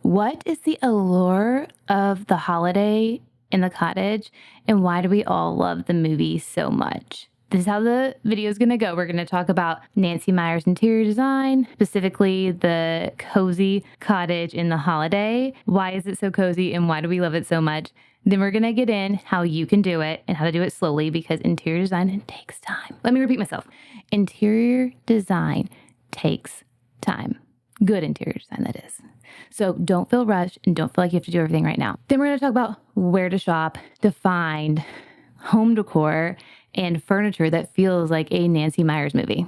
What is the allure of the holiday in the cottage, and why do we all love the movie so much? This is how the video is going to go. We're going to talk about Nancy Meyers' interior design, specifically the cozy cottage in the holiday. Why is it so cozy, and why do we love it so much? Then we're going to get in how you can do it and how to do it slowly, because interior design takes time. Let me repeat myself. Interior design takes time. Good interior design, that is. So don't feel rushed and don't feel like you have to do everything right now. Then we're going to talk about where to shop to find home decor and furniture that feels like a Nancy Meyers movie.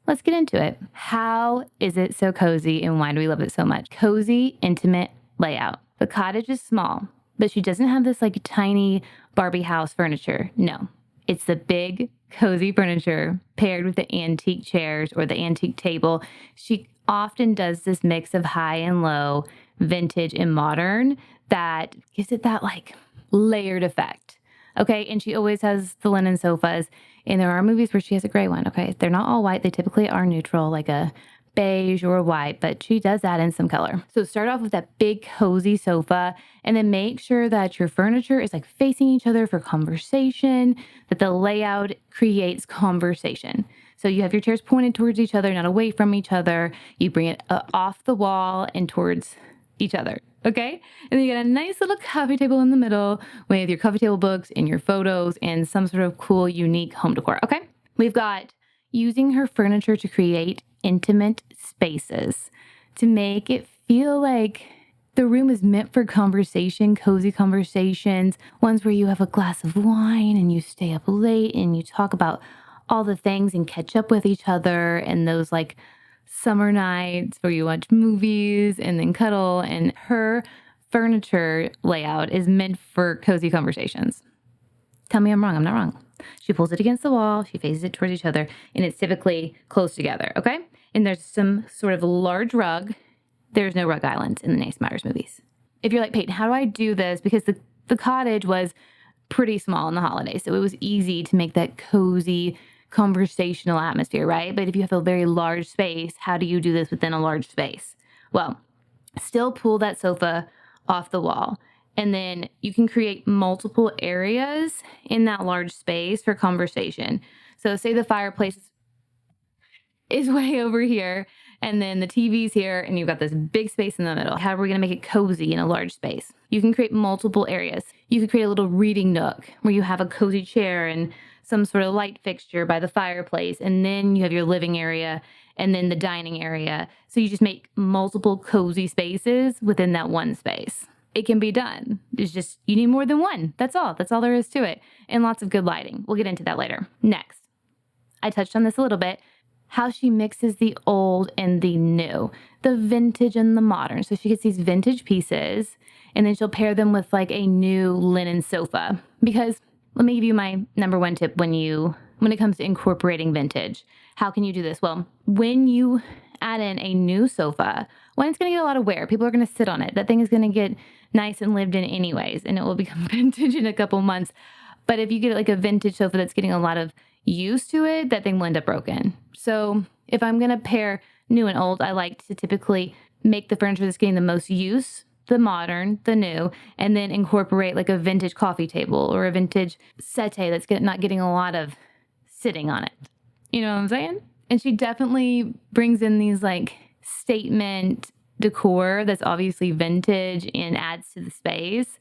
Let's get into it. How is it so cozy, and why do we love it so much? Cozy, intimate layout. The cottage is small, but she doesn't have this like tiny Barbie house furniture. No, it's the big, cozy furniture paired with the antique chairs or the antique table. She often does this mix of high and low, vintage and modern, that gives it that like layered effect. Okay, and she always has the linen sofas, and there are movies where she has a gray one. Okay, they're not all white. They typically are neutral, like a beige or a white, but she does add in some color. So start off with that big cozy sofa, and then make sure that your furniture is like facing each other for conversation, that the layout creates conversation. So you have your chairs pointed towards each other, not away from each other. You bring it off the wall and towards each other. Okay? And then you get a nice little coffee table in the middle with your coffee table books and your photos and some sort of cool, unique home decor. Okay? We've got using her furniture to create intimate spaces to make it feel like the room is meant for conversation, cozy conversations, ones where you have a glass of wine and you stay up late and you talk about all the things and catch up with each other, and those like summer nights where you watch movies and then cuddle. And her furniture layout is meant for cozy conversations. Tell me I'm wrong. I'm not wrong. She pulls it against the wall. She faces it towards each other, and it's typically close together. Okay. And there's some sort of large rug. There's no rug islands in the Nancy Meyers movies. If you're like, Peyton, how do I do this? Because the cottage was pretty small in the holidays, so it was easy to make that cozy conversational atmosphere, right? But if you have a very large space, how do you do this within a large space? Well, still pull that sofa off the wall, and then you can create multiple areas in that large space for conversation. So say the fireplace is way over here, and then the TV's here, and you've got this big space in the middle. How are we going to make it cozy in a large space? You can create multiple areas. You could create a little reading nook where you have a cozy chair and some sort of light fixture by the fireplace, and then you have your living area and then the dining area. So you just make multiple cozy spaces within that one space. It can be done. It's just, you need more than one. That's all. That's all there is to it. And lots of good lighting. We'll get into that later. Next, I touched on this a little bit, how she mixes the old and the new, the vintage and the modern. So she gets these vintage pieces, and then she'll pair them with like a new linen sofa. Because let me give you my number one tip when it comes to incorporating vintage. How can you do this? Well, when you add in a new sofa, one, it's going to get a lot of wear. People are going to sit on it. That thing is going to get nice and lived in anyways, and it will become vintage in a couple months. But if you get like a vintage sofa that's getting a lot of use to it, that thing will end up broken. So if I'm going to pair new and old, I like to typically make the furniture that's getting the most use the modern, the new, and then incorporate like a vintage coffee table or a vintage settee that's not getting a lot of sitting on it. You know what I'm saying? And she definitely brings in these like statement decor that's obviously vintage and adds to the space.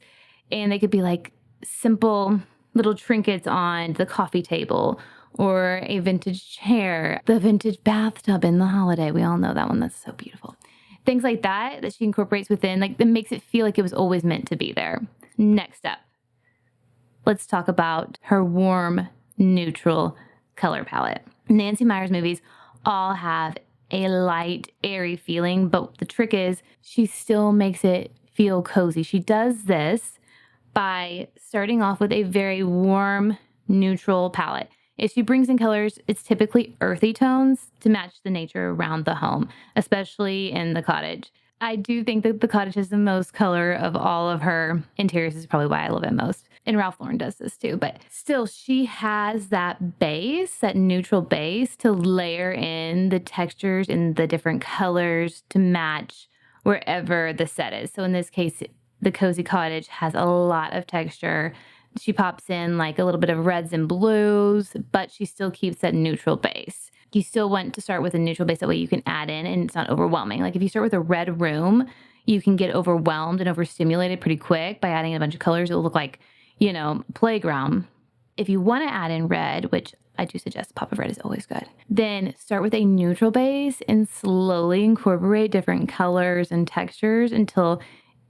And they could be like simple little trinkets on the coffee table or a vintage chair, the vintage bathtub in the holiday. We all know that one. That's so beautiful. Things like that she incorporates within, like that makes it feel like it was always meant to be there. Next up, let's talk about her warm, neutral color palette. Nancy Meyers movies all have a light, airy feeling, but the trick is she still makes it feel cozy. She does this by starting off with a very warm, neutral palette. If she brings in colors, it's typically earthy tones to match the nature around the home, especially in the cottage. I do think that the cottage has the most color of all of her interiors. Is probably why I love it most. And Ralph Lauren does this too. But still, she has that base, that neutral base, to layer in the textures and the different colors to match wherever the set is. So in this case, the Cozy Cottage has a lot of texture. She pops in like a little bit of reds and blues, but she still keeps that neutral base. You still want to start with a neutral base. That way you can add in and it's not overwhelming. Like if you start with a red room, you can get overwhelmed and overstimulated pretty quick by adding a bunch of colors. It'll look like, playground. If you want to add in red, which I do suggest a pop of red is always good, then start with a neutral base and slowly incorporate different colors and textures until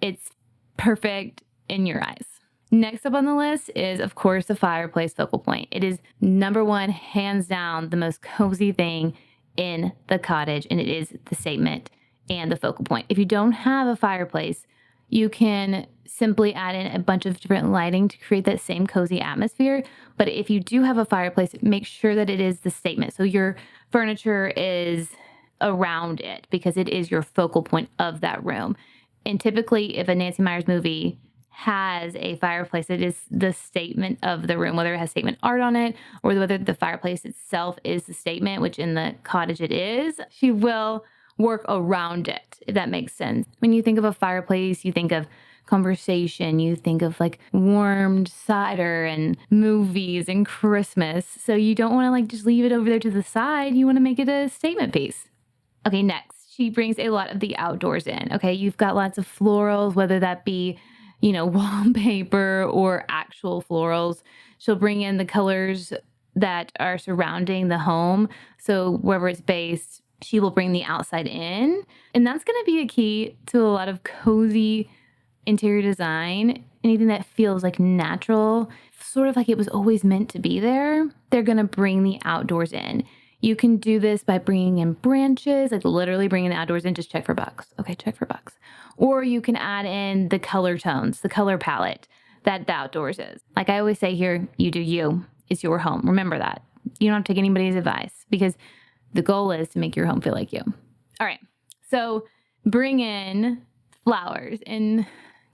it's perfect in your eyes. Next up on the list is, of course, the fireplace focal point. It is number one, hands down, the most cozy thing in the cottage, and it is the statement and the focal point. If you don't have a fireplace, you can simply add in a bunch of different lighting to create that same cozy atmosphere. But if you do have a fireplace, make sure that it is the statement. So your furniture is around it because it is your focal point of that room. And typically, if a Nancy Meyers movie has a fireplace, it is the statement of the room, whether it has statement art on it or whether the fireplace itself is the statement, which in the cottage it is. She will work around it, if that makes sense. When you think of a fireplace, you think of conversation, you think of like warmed cider and movies and Christmas. So you don't want to like just leave it over there to the side. You want to make it a statement piece. Okay, next, she brings a lot of the outdoors in. Okay, you've got lots of florals, whether that be, wallpaper or actual florals. She'll bring in the colors that are surrounding the home. So wherever it's based, she will bring the outside in. And that's going to be a key to a lot of cozy interior design. Anything that feels like natural, sort of like it was always meant to be there, they're going to bring the outdoors in. You can do this by bringing in branches, like literally bringing the outdoors in, just check for bugs. Okay, check for bugs. Or you can add in the color tones, the color palette that the outdoors is. Like I always say here, you do you. It's your home. Remember that. You don't have to take anybody's advice because the goal is to make your home feel like you. All right, so bring in flowers and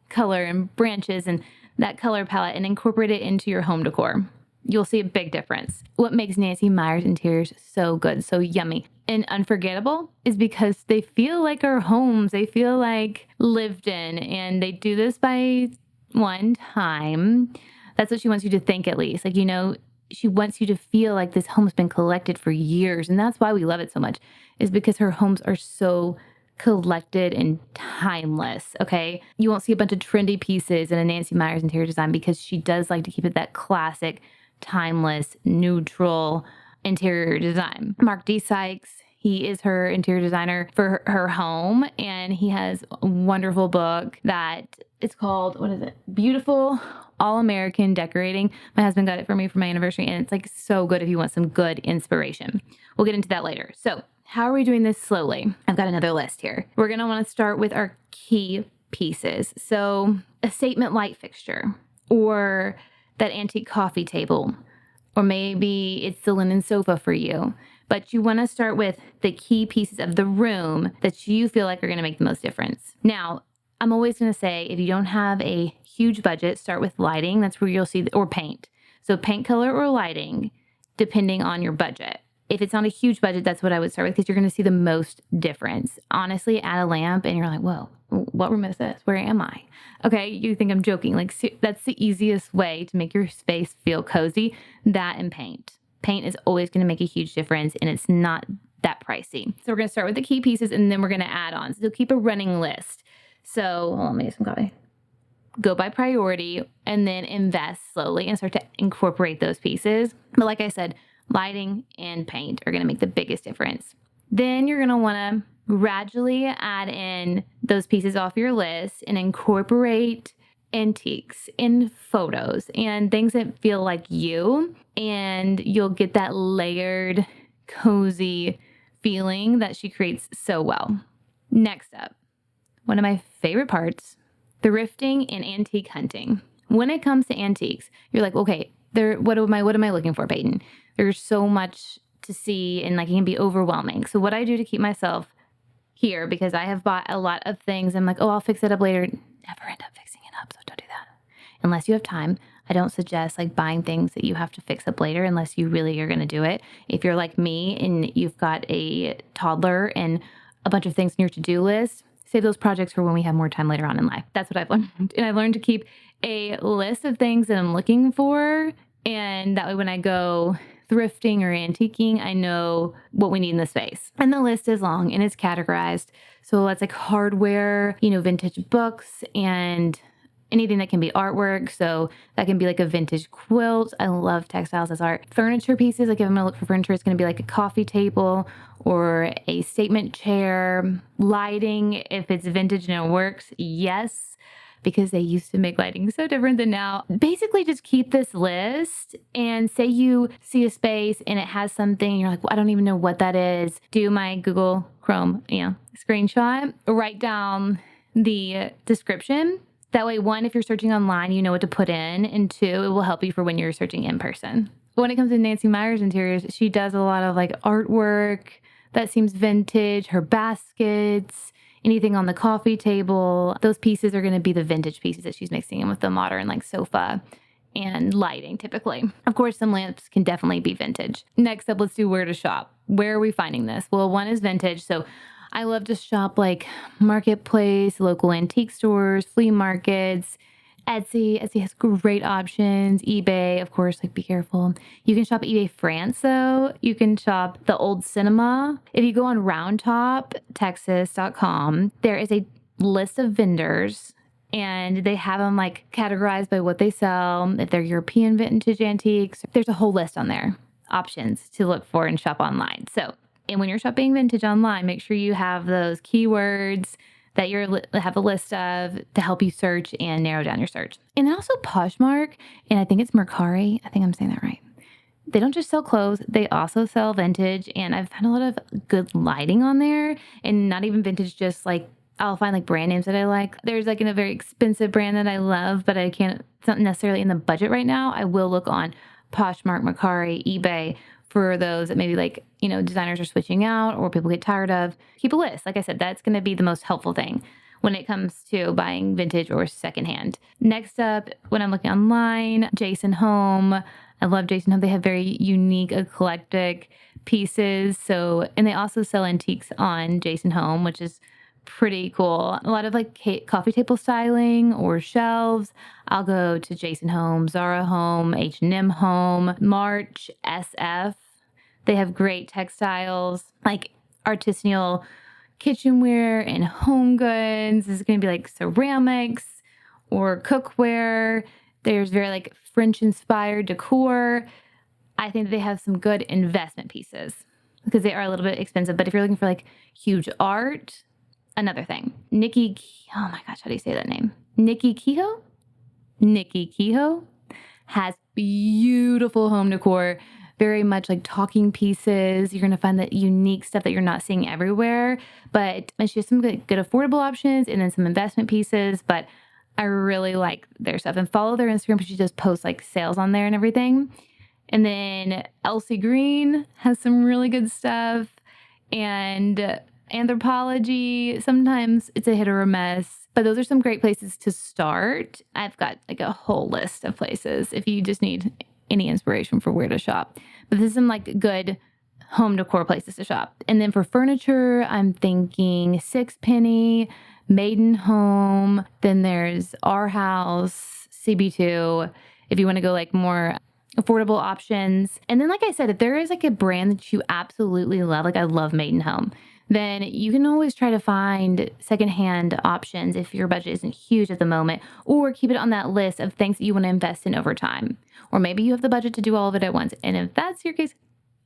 color and branches and that color palette and incorporate it into your home decor. You'll see a big difference. What makes Nancy Meyers interiors so good, so yummy, and unforgettable is because they feel like our homes. They feel like lived in, and they do this by one time. That's what she wants you to think, at least. Like, she wants you to feel like this home's been collected for years, and that's why we love it so much, is because her homes are so collected and timeless, okay? You won't see a bunch of trendy pieces in a Nancy Meyers interior design because she does like to keep it that classic, timeless, neutral interior design. Mark D. Sykes, he is her interior designer for her home, and he has a wonderful book that it's called, what is it? Beautiful All-American Decorating. My husband got it for me for my anniversary, and it's like so good if you want some good inspiration. We'll get into that later. So how are we doing this slowly? I've got another list here. We're going to want to start with our key pieces. So a statement light fixture, or that antique coffee table, or maybe it's the linen sofa for you. But you want to start with the key pieces of the room that you feel like are going to make the most difference. Now, I'm always going to say, if you don't have a huge budget, start with lighting. That's where you'll see, or paint. So paint color or lighting, depending on your budget. If it's not a huge budget, that's what I would start with because you're going to see the most difference. Honestly, add a lamp and you're like, whoa, what room is this? Where am I? Okay, you think I'm joking. Like, that's the easiest way to make your space feel cozy, that and paint. Paint is always going to make a huge difference, and it's not that pricey. So we're going to start with the key pieces, and then we're going to add on. So keep a running list. So let me get some coffee. Go by priority, and then invest slowly and start to incorporate those pieces. But like I said, lighting and paint are going to make the biggest difference. Then you're going to want to gradually add in those pieces off your list and incorporate antiques in photos and things that feel like you, and you'll get that layered, cozy feeling that she creates so well. Next up, one of my favorite parts, thrifting and antique hunting. When it comes to antiques, you're like, okay, what am I looking for, Peyton? There's so much to see, and like it can be overwhelming. So what I do to keep myself here, because I have bought a lot of things, I'm like, oh, I'll fix it up later. Never end up fixing it up, so don't do that. Unless you have time. I don't suggest like buying things that you have to fix up later unless you really are going to do it. If you're like me and you've got a toddler and a bunch of things in your to-do list, save those projects for when we have more time later on in life. That's what I've learned. And I've learned to keep a list of things that I'm looking for. And that way, when I go thrifting or antiquing, I know what we need in the space. And the list is long and it's categorized. So that's like hardware, vintage books and anything that can be artwork. So that can be like a vintage quilt. I love textiles as art. Furniture pieces, like if I'm gonna look for furniture, it's gonna be like a coffee table or a statement chair. Lighting, if it's vintage and it works, yes, because they used to make lighting so different than now. Basically, just keep this list and say you see a space and it has something, and you're like, well, I don't even know what that is. Do my Google Chrome, screenshot, write down the description. That way, one, if you're searching online, you know what to put in, and two, it will help you for when you're searching in person. When it comes to Nancy Meyers interiors, she does a lot of like artwork that seems vintage, her baskets, anything on the coffee table. Those pieces are going to be the vintage pieces that she's mixing in with the modern like sofa and lighting typically. Of course, some lamps can definitely be vintage. Next up, let's do where to shop. Where are we finding this? Well, one is vintage. So I love to shop like marketplace, local antique stores, flea markets, Etsy. Etsy has great options. eBay, of course, like be careful. You can shop eBay France though. You can shop the old cinema. If you go on roundtoptexas.com, there is a list of vendors and they have them like categorized by what they sell. If they're European vintage antiques, there's a whole list on there, options to look for and shop online. And when you're shopping vintage online, make sure you have those keywords that you have a list of to help you search and narrow down your search. And then also Poshmark, and I think it's Mercari. I think I'm saying that right. They don't just sell clothes, they also sell vintage. And I've found a lot of good lighting on there, and not even vintage, just like I'll find like brand names that I like. There's like a very expensive brand that I love, but it's not necessarily in the budget right now. I will look on Poshmark, Mercari, eBay for those that maybe like, designers are switching out or people get tired of. Keep a list. Like I said, that's going to be the most helpful thing when it comes to buying vintage or secondhand. Next up, when I'm looking online, Jason Home. I love Jason Home. They have very unique, eclectic pieces. And they also sell antiques on Jason Home, which is pretty cool. A lot of like coffee table styling or shelves. I'll go to Jason Home, Zara Home, H&M Home, March, SF. They have great textiles like artisanal kitchenware and home goods. This is going to be like ceramics or cookware. There's very like French inspired decor. I think they have some good investment pieces because they are a little bit expensive. But if you're looking for like huge art, another thing. Oh my gosh, how do you say that name? Nikki Kehoe has beautiful home decor, very much like talking pieces. You're going to find that unique stuff that you're not seeing everywhere, but she has some good affordable options and then some investment pieces, but I really like their stuff and follow their Instagram because she just posts like sales on there and everything. And then Elsie Green has some really good stuff, and Anthropologie, sometimes it's a hit or a miss, but those are some great places to start. I've got like a whole list of places if you just need any inspiration for where to shop. But this is some like good home decor places to shop. And then for furniture, I'm thinking Sixpenny, Maiden Home, then there's Our House, CB2, if you want to go like more affordable options. And then like I said, if there is like a brand that you absolutely love, like I love Maiden Home, then you can always try to find secondhand options if your budget isn't huge at the moment, or keep it on that list of things that you want to invest in over time. Or maybe you have the budget to do all of it at once. And if that's your case,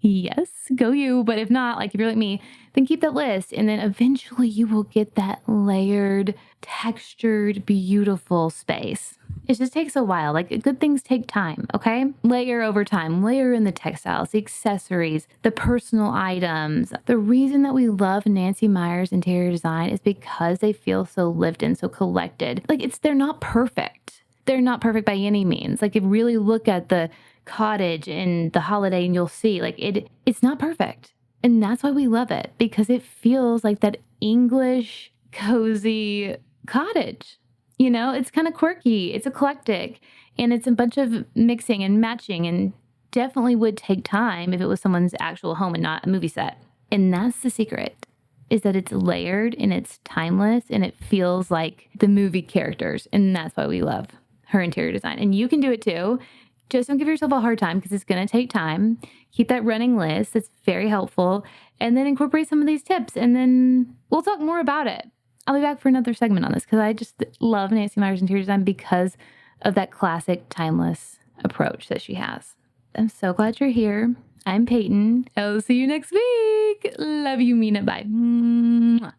yes, go you. But if not, like if you're like me, then keep that list. And then eventually you will get that layered, textured, beautiful space. It just takes a while. Like good things take time, okay? Layer over time, layer in the textiles, the accessories, the personal items. The reason that we love Nancy Meyers interior design is because they feel so lived in, so collected. Like they're not perfect. They're not perfect by any means. Like if you really look at the cottage and the holiday and you'll see like it's not perfect. And that's why we love it, because it feels like that English cozy cottage. It's kind of quirky, it's eclectic, and it's a bunch of mixing and matching, and definitely would take time if it was someone's actual home and not a movie set. And that's the secret. is that it's layered and it's timeless and it feels like the movie characters. And that's why we love her interior design. And you can do it too. Just don't give yourself a hard time because it's going to take time. Keep that running list. It's very helpful. And then incorporate some of these tips. And then we'll talk more about it. I'll be back for another segment on this because I just love Nancy Meyers interior design because of that classic timeless approach that she has. I'm so glad you're here. I'm Peyton. I'll see you next week. Love you, mean it. Bye. Mwah.